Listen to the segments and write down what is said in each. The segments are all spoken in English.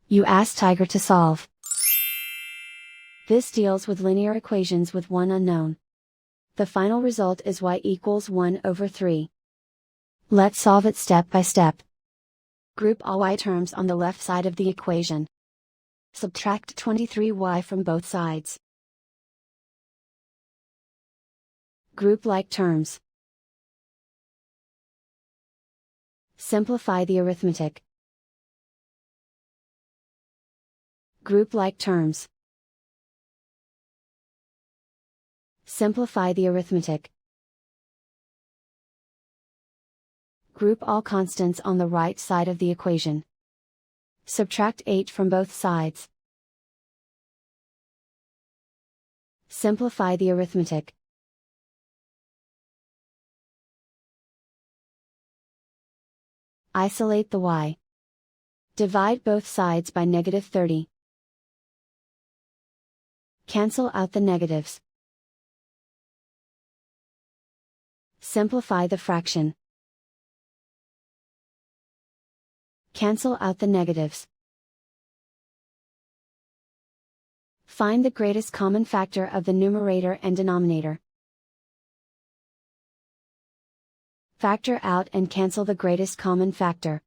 You ask Tiger to solve. This deals with linear equations with one unknown. The final result is y equals 1/3. Let's solve it step by step. Group all y terms on the left side of the equation. Subtract 23y from both sides. Group like terms. Simplify the arithmetic. Group like terms. Simplify the arithmetic. Group all constants on the right side of the equation. Subtract 8 from both sides. Simplify the arithmetic. Isolate the y. Divide both sides by -30. Cancel out the negatives. Simplify the fraction. Cancel out the negatives. Find the greatest common factor of the numerator and denominator. Factor out and cancel the greatest common factor.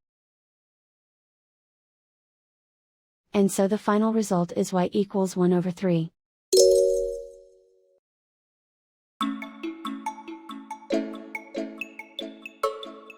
And so the final result is y equals 1/3.